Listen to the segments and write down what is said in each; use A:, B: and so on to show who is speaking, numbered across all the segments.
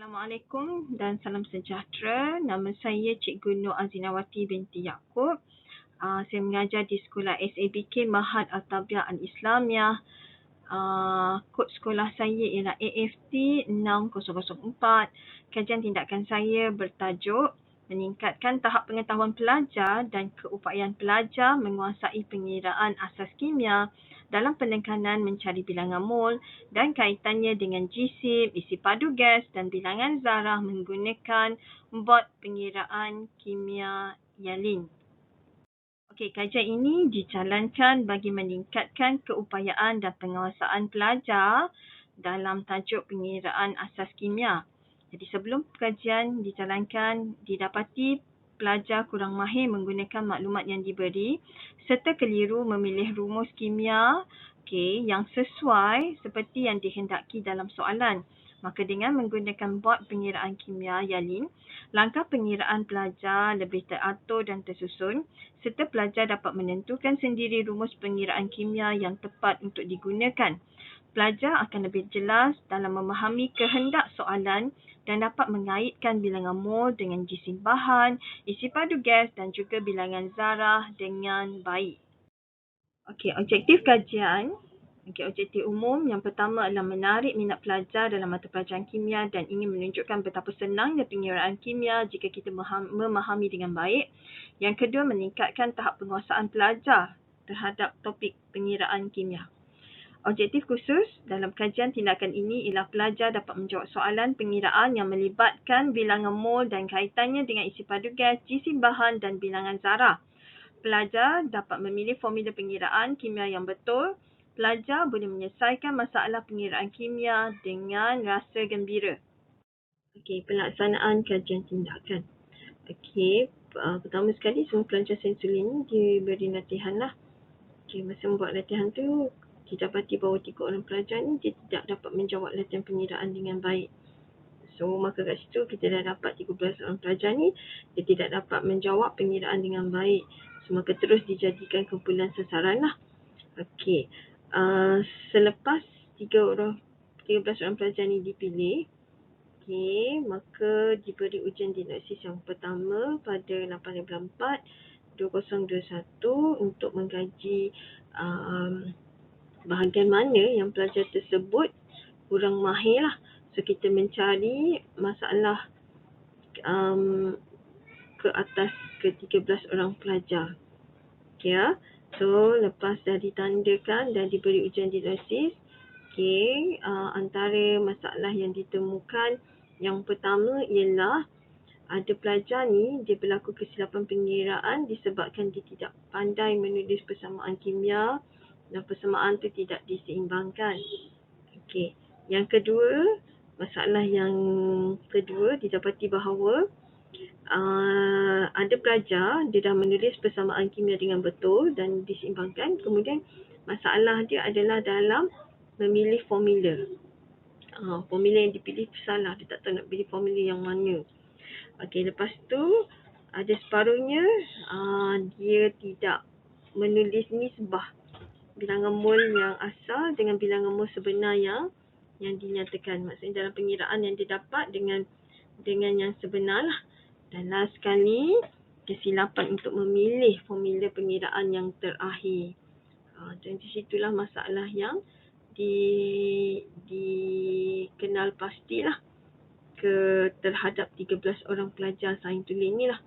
A: Assalamualaikum dan salam sejahtera. Nama saya Cikgu Nur Azinawati binti Yaakob. Saya mengajar di Sekolah SABK Mahat Al-Tabiah Al-Islamiyah. Kod sekolah saya ialah AFT 6004. Kajian tindakan saya bertajuk meningkatkan tahap pengetahuan pelajar dan keupayaan pelajar menguasai pengiraan asas kimia dalam penekanan mencari bilangan mol dan kaitannya dengan jisim, isi padu gas dan bilangan zarah menggunakan bot pengiraan kimia Yalin. Okey, kajian ini dijalankan bagi meningkatkan keupayaan dan penguasaan pelajar dalam tajuk pengiraan asas kimia. Jadi sebelum kajian dijalankan, didapati pelajar kurang mahir menggunakan maklumat yang diberi serta keliru memilih rumus kimia yang sesuai seperti yang dihendaki dalam soalan. Maka dengan menggunakan bot pengiraan kimia Yalin, langkah pengiraan pelajar lebih teratur dan tersusun serta pelajar dapat menentukan sendiri rumus pengiraan kimia yang tepat untuk digunakan. Pelajar akan lebih jelas dalam memahami kehendak soalan dan dapat mengaitkan bilangan mol dengan jisim bahan, isi padu gas dan juga bilangan zarah dengan baik. Okey, objektif kajian. Objektif umum yang pertama adalah menarik minat pelajar dalam mata pelajaran kimia dan ingin menunjukkan betapa senangnya pengiraan kimia jika kita memahami dengan baik. Yang kedua, meningkatkan tahap penguasaan pelajar terhadap topik pengiraan kimia. Objektif khusus dalam kajian tindakan ini ialah pelajar dapat menjawab soalan pengiraan yang melibatkan bilangan mol dan kaitannya dengan isi padu gas, jisim bahan dan bilangan zarah. Pelajar dapat memilih formula pengiraan kimia yang betul. Pelajar boleh menyelesaikan masalah pengiraan kimia dengan rasa gembira. Okey, pelaksanaan kajian tindakan. Okey, pertama sekali semua pelajar sensul ini diberi latihan lah. Okey, masa membuat latihan tu, didapati bahawa 3 orang pelajar ni dia tidak dapat menjawab latihan pengiraan dengan baik. So, maka kat situ kita dah dapat 13 orang pelajar ni, dia tidak dapat menjawab pengiraan dengan baik. So, maka terus dijadikan kumpulan sasaran lah. Okey, selepas 13 orang pelajar ni dipilih, okey, maka diberi ujian diagnosis yang pertama pada 8/4/2021 untuk mengkaji bahagian mana yang pelajar tersebut kurang mahir lah. So, kita mencari masalah ke atas ke-13 orang pelajar. Okay, ya. So, lepas dah ditandakan dan diberi ujian diagnosis, antara masalah yang ditemukan yang pertama ialah ada pelajar ni dia berlaku kesilapan pengiraan disebabkan dia tidak pandai menulis persamaan kimia dan persamaan tu tidak diseimbangkan. Okey. Yang kedua, masalah yang kedua didapati bahawa ada pelajar dia dah menulis persamaan kimia dengan betul dan diseimbangkan. Kemudian masalah dia adalah dalam memilih formula. Formula yang dipilih salah, dia tak tahu nak pilih formula yang mana. Okey, lepas tu ada separuhnya dia tidak menulis nisbah bilangan mol yang asal dengan bilangan mol sebenar yang dinyatakan. Maksudnya dalam pengiraan yang didapat dengan yang sebenar lah. Dan last sekali, kesilapan untuk memilih formula pengiraan yang terakhir. Dan di situlah masalah yang dikenal pastilah terhadap 13 orang pelajar sains tulis ni lah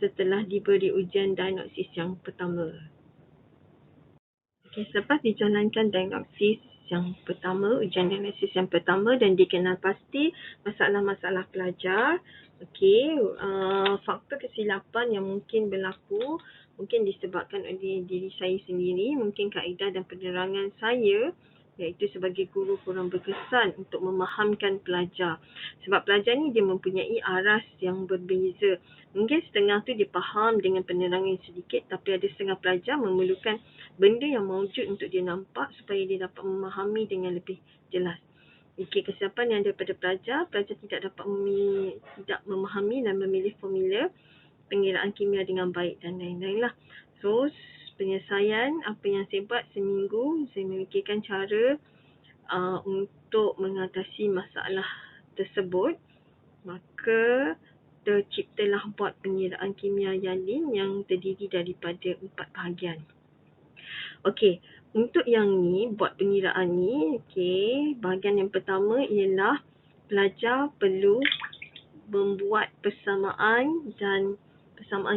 A: setelah diberi ujian diagnosis yang pertama. Okay, selepas dijalankan diagnosis yang pertama, ujian diagnosis yang pertama dan dikenal pasti masalah-masalah pelajar, faktor kesilapan yang mungkin berlaku mungkin disebabkan oleh diri saya sendiri, mungkin kaedah dan penerangan saya iaitu sebagai guru kurang berkesan untuk memahamkan pelajar. Sebab pelajar ni dia mempunyai aras yang berbeza. Mungkin setengah tu dia faham dengan penerangan sedikit, tapi ada setengah pelajar memerlukan benda yang mewujud untuk dia nampak supaya dia dapat memahami dengan lebih jelas. Kesilapan yang daripada pelajar tidak dapat tidak memahami dan memilih formula pengiraan kimia dengan baik dan lain-lain lah. So, penyelesaian apa yang saya buat seminggu, saya memikirkan cara untuk mengatasi masalah tersebut maka terciptalah bot pengiraan kimia Yalin yang terdiri daripada 4 bahagian. Okey, untuk yang ni, bot pengiraan ni, bahagian yang pertama ialah pelajar perlu membuat persamaan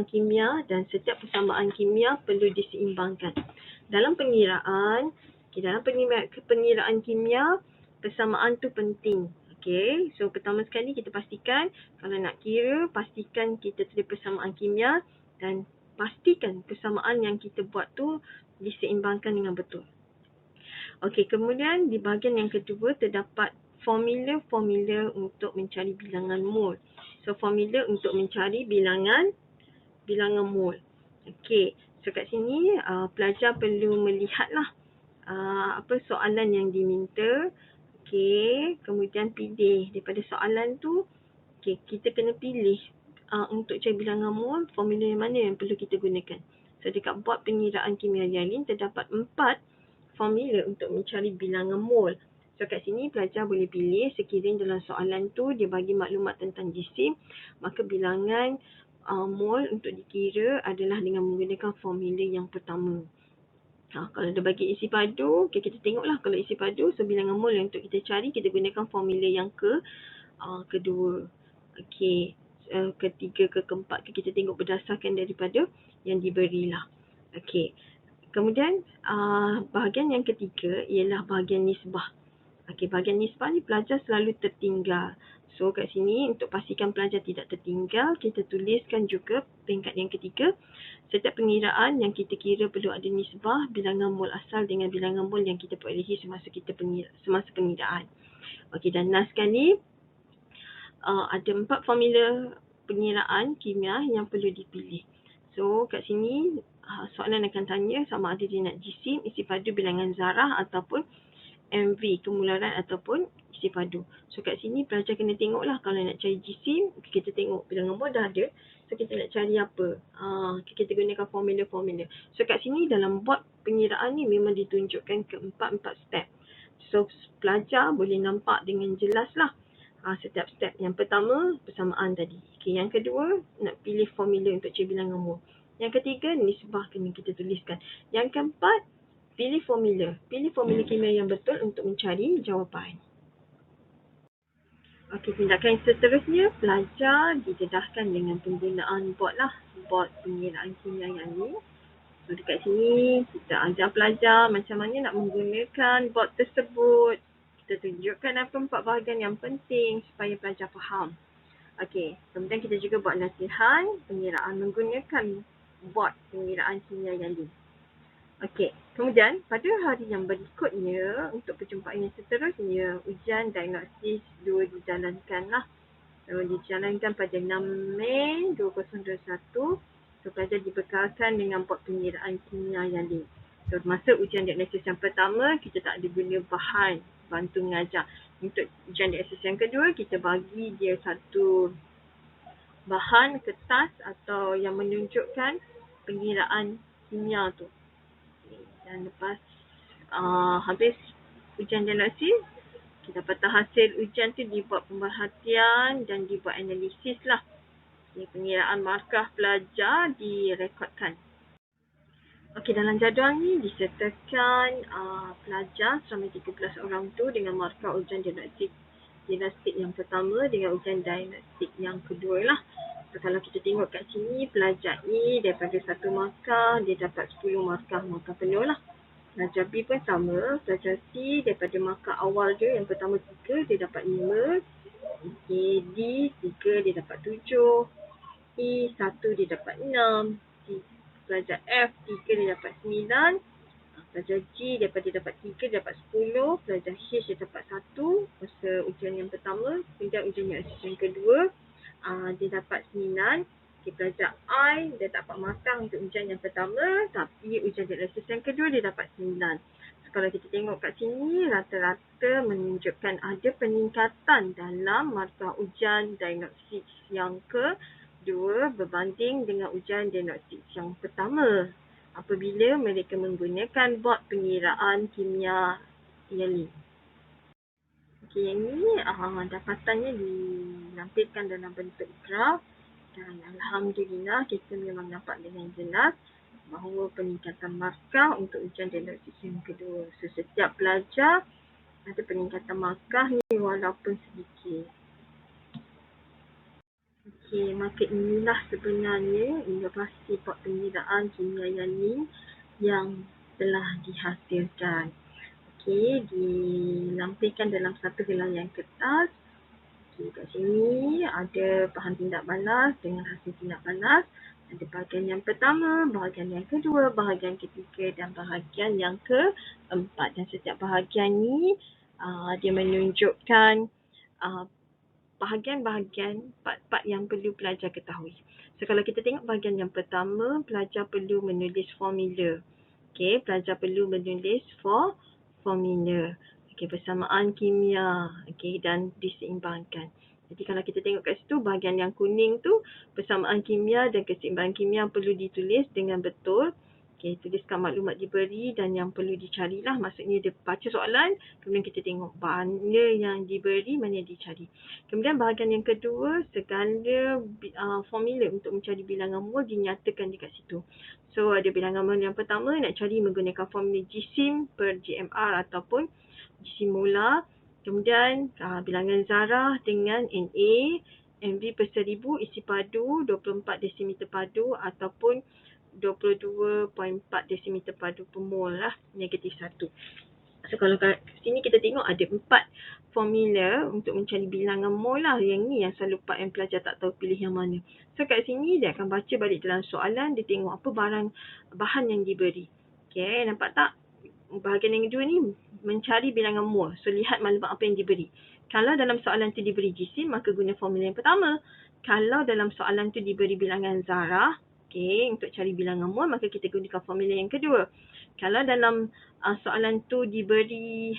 A: kimia dan setiap persamaan kimia perlu diseimbangkan. Dalam pengiraan kimia, persamaan tu penting. Okey, so pertama sekali kita pastikan kalau nak kira, pastikan kita tulis persamaan kimia dan pastikan persamaan yang kita buat tu diseimbangkan dengan betul. Okey, kemudian di bahagian yang kedua terdapat formula-formula untuk mencari bilangan mol. So formula untuk mencari bilangan mol. Okey, so kat sini pelajar perlu melihatlah apa soalan yang diminta. Okey, kemudian pilih daripada soalan tu. Okey, kita kena pilih untuk cari bilangan mol, formula yang mana yang perlu kita gunakan. So dekat bot pengiraan kimia Yalin terdapat 4 formula untuk mencari bilangan mol. So kat sini pelajar boleh pilih sekiranya dalam soalan tu dia bagi maklumat tentang jisim, maka bilangan mol untuk dikira adalah dengan menggunakan formula yang pertama. Kalau dia bagi isi padu, kita tengoklah kalau isi padu, so bilangan mol yang untuk kita cari, kita gunakan formula yang kedua. Okey, ketiga ke keempat kita tengok berdasarkan daripada yang diberilah. Okey, kemudian bahagian yang ketiga ialah bahagian nisbah. Okey, bahagian nisbah ni pelajar selalu tertinggal. So kat sini untuk pastikan pelajar tidak tertinggal, kita tuliskan juga peringkat yang ketiga. Setiap pengiraan yang kita kira perlu ada nisbah bilangan mol asal dengan bilangan mol yang kita perolehi semasa pengiraan. Okey, dan last sekali ada 4 formula pengiraan kimia yang perlu dipilih. So kat sini soalan akan tanya sama ada dia nak jisim, isi padu, bilangan zarah ataupun MV, kemularan ataupun isi padu. So kat sini pelajar kena tengoklah kalau nak cari jisim, kita tengok bilangan mol dah ada. So kita nak cari apa? Kita gunakan formula-formula. So kat sini dalam bot pengiraan ni memang ditunjukkan ke 4 step. So pelajar boleh nampak dengan jelas lah setiap step. Yang pertama persamaan tadi. Okay, yang kedua nak pilih formula untuk cari bilangan mol. Yang ketiga nisbah kena kita tuliskan. Yang keempat pilih formula kimia yang betul untuk mencari jawapan. Okey, tindakan seterusnya pelajar didedahkan dengan penggunaan bot pengiraan kimia yang ni. So dekat sini kita ajar pelajar macam mana nak menggunakan bot tersebut. Kita tunjukkan apa 4 bahagian yang penting supaya pelajar faham. Okey, kemudian kita juga buat latihan pengiraan menggunakan bot pengiraan kimia yang ni. Okey, kemudian pada hari yang berikutnya untuk perjumpaan yang seterusnya ujian diagnosis 2 dijalankanlah. So dijalankan pada 6 Mei 2021. So pelajar dibekalkan dengan bot pengiraan kimia yang ni. So masa ujian diagnosis yang pertama kita tak ada guna bahan bantu mengajar. Untuk ujian diagnosis yang kedua kita bagi dia satu bahan kertas atau yang menunjukkan pengiraan kimia tu. Dan lepas habis ujian diagnosis, kita patah hasil ujian tu dibuat pemerhatian dan dibuat analisis lah. Pengiraan markah pelajar direkodkan. Okey, dalam jadual ni disertakan pelajar selama 13 orang tu dengan markah ujian diagnostik yang pertama dengan ujian diagnostik yang kedua lah. So, kalau kita tengok kat sini, pelajar ni daripada 1 markah, dia dapat 10 markah penuh lah. Pelajar B pun sama, pelajar C daripada markah awal dia, yang pertama 3, dia dapat 5. Okay, D 3, dia dapat 7. E 1, dia dapat 6. Pelajar F 3, dia dapat 9. Pelajar G daripada dia dapat 3, dia dapat 10. Pelajar H dia dapat 1 masa ujian yang pertama. Kemudian ujian yang kedua, dia dapat 9. Okay, pelajar I dia dapat markah untuk ujian yang pertama, tapi ujian diagnosis yang kedua dia dapat 9. So, kalau kita tengok kat sini, rata-rata menunjukkan ada peningkatan dalam markah ujian diagnosis yang kedua berbanding dengan ujian diagnosis yang pertama apabila mereka menggunakan bot pengiraan kimia yang ni. Okey, yang ni dapatannya di dilampirkan dalam bentuk graf dan alhamdulillah kita memang nampak dengan jelas bahawa peningkatan markah untuk ujian diagnostik yang kedua. So, setiap pelajar ada peningkatan markah ni walaupun sedikit. Okey, maka inilah sebenarnya inovasi buat pengiraan kimia yanin yang telah dihasilkan. Okey, dilampirkan dalam satu helaian kertas. Okey, kat sini ada bahan tindak balas dengan hasil tindak balas. Ada bahagian yang pertama, bahagian yang kedua, bahagian ketiga dan bahagian yang keempat. Dan setiap bahagian ni dia menunjukkan bahagian-bahagian part-part yang perlu pelajar ketahui. So kalau kita tengok bahagian yang pertama, pelajar perlu menulis formula. Okey, pelajar perlu menulis formula. Okey, persamaan kimia, okey, dan diseimbangkan. Jadi kalau kita tengok kat situ, bahagian yang kuning tu persamaan kimia dan keseimbangan kimia perlu ditulis dengan betul. Okey, tuliskan maklumat diberi dan yang perlu dicarilah. Maksudnya dia baca soalan, kemudian kita tengok mana yang diberi, mana yang dicari. Kemudian bahagian yang kedua, segala formula untuk mencari bilangan mol dinyatakan dekat situ. So ada bilangan mol yang pertama nak cari menggunakan formula jisim per GMR ataupun jisim molar. Kemudian bilangan zarah dengan Na, MV per 1000, isi padu 24 desimeter padu ataupun 22.4 desimeter padu per mol lah, negatif 1. So kalau kat sini kita tengok ada 4 formula untuk mencari bilangan mol lah. Yang ni yang selalu part yang pelajar tak tahu pilih yang mana. So kat sini dia akan baca balik dalam soalan, dia tengok apa bahan yang diberi. Okay, nampak tak? Bahagian yang kedua ni mencari bilangan mol. So lihat maklumat apa yang diberi. Kalau dalam soalan tu diberi jisim, maka guna formula yang pertama. Kalau dalam soalan tu diberi bilangan zarah, okay, untuk cari bilangan mol, maka kita gunakan formula yang kedua. Kalau dalam soalan tu diberi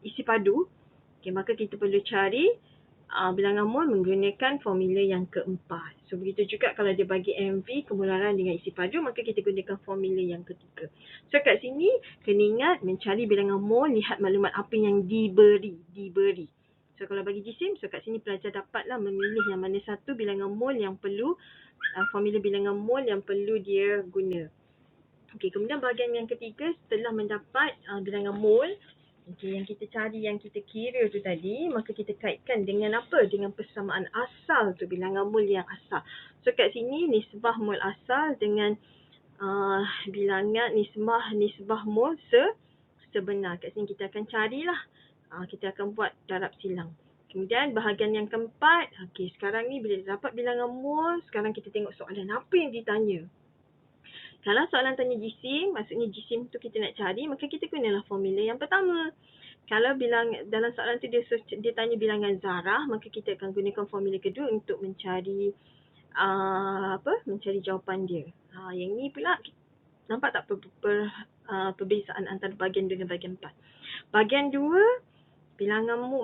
A: isi padu, okay, maka kita perlu cari bilangan mol menggunakan formula yang keempat. So begitu juga kalau dia bagi MV kemolaran dengan isi padu, maka kita gunakan formula yang ketiga. So kat sini kena ingat mencari bilangan mol, lihat maklumat apa yang diberi. So kalau bagi jisim, so kat sini pelajar dapatlah memilih yang mana satu bilangan mol yang perlu, formula bilangan mol yang perlu dia guna. Okey, kemudian bahagian yang ketiga, setelah mendapat bilangan mol, okey, yang kita cari, yang kita kira tu tadi, maka kita kaitkan dengan apa? Dengan persamaan asal tu, bilangan mol yang asal. So kat sini nisbah mol asal dengan bilangan nisbah mol sebenar. Kat sini kita akan carilah, kita akan buat darab silang. Kemudian bahagian yang keempat, okey, sekarang ni bila dapat bilangan mol, sekarang kita tengok soalan apa yang ditanya. Kalau soalan tanya jisim, maksudnya jisim tu kita nak cari, maka kita gunalah formula yang pertama. Kalau dalam soalan tu dia tanya bilangan zarah, maka kita akan gunakan formula kedua untuk mencari mencari jawapan dia. Yang ni pula nampak tak perbezaan antara bahagian 2 dan bahagian 4. Bahagian 2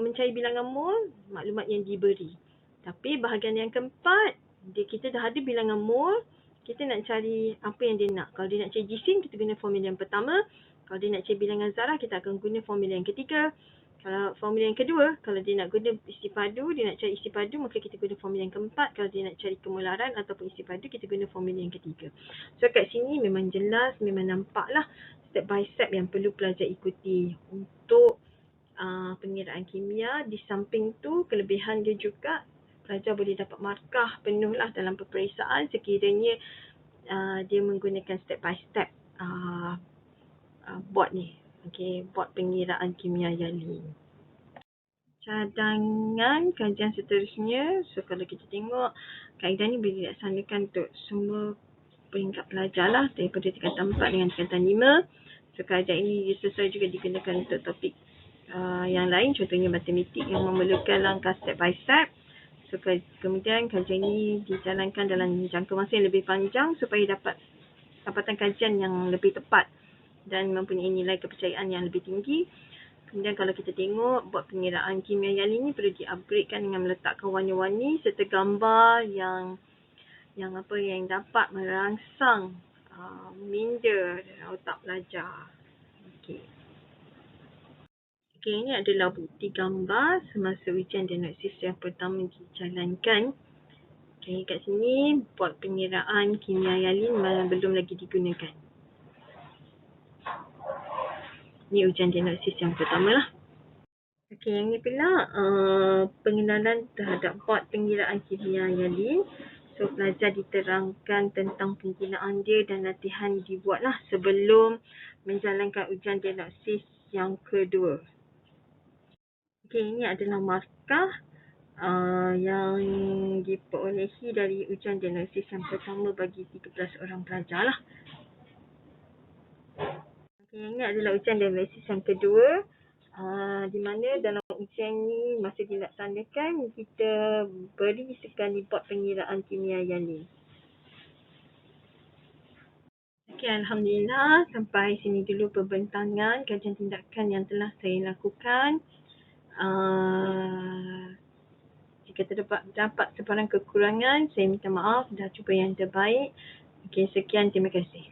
A: mencari bilangan mol, maklumat yang diberi. Tapi bahagian yang keempat, kita dah ada bilangan mol, kita nak cari apa yang dia nak. Kalau dia nak cari jisim, kita guna formula yang pertama. Kalau dia nak cari bilangan zarah, kita akan guna formula yang ketiga. Kalau formula yang kedua, kalau dia nak guna isi padu, dia nak cari isi padu, maka kita guna formula yang keempat. Kalau dia nak cari kemolaran ataupun isi padu, kita guna formula yang ketiga. So kat sini memang jelas, memang nampaklah step by step yang perlu pelajar ikuti untuk pengiraan kimia. Di samping tu, kelebihan dia juga, pelajar boleh dapat markah penuh lah dalam peperiksaan sekiranya dia menggunakan step by step bot ni. Okay, bot pengiraan kimia yanin. Cadangan kajian seterusnya. So kalau kita tengok, kaedah ni boleh dilaksanakan untuk semua peringkat pelajar lah, daripada tingkatan 4 dengan tingkatan 5. So kaedah ini sesuai juga digunakan untuk topik yang lain, contohnya matematik yang memerlukan langkah step by step. So kemudian kajian ini dijalankan dalam jangka masa yang lebih panjang supaya dapat dapatan kajian yang lebih tepat dan mempunyai nilai kepercayaan yang lebih tinggi. Kemudian kalau kita tengok, buat pengiraan kimia yanin ini perlu di-upgradekan dengan meletakkan warna-warni serta gambar yang dapat merangsang minda otak pelajar. Okey. Okey, ini adalah bukti gambar semasa ujian diagnosis yang pertama dijalankan. Okey, kat sini bot pengiraan kimia yalin belum lagi digunakan. Ini ujian diagnosis yang pertama lah. Okey, yang ni pula pengenalan terhadap bot pengiraan kimia yalin. So, pelajar diterangkan tentang penggunaan dia dan latihan dibuatlah sebelum menjalankan ujian diagnosis yang kedua. Okey, ini adalah markah yang diperolehi dari ujian diagnosis yang pertama bagi 13 orang pelajar lah. Okay, ini adalah ujian diagnosis yang kedua, di mana dalam ujian ni masa dilaksanakan kita beri sekali bot pengiraan kimia yalin. Okay, Alhamdulillah sampai sini dulu pembentangan kajian tindakan yang telah saya lakukan. Jika terdapat sebarang kekurangan, saya minta maaf, dah cuba yang terbaik. Okay, sekian, terima kasih.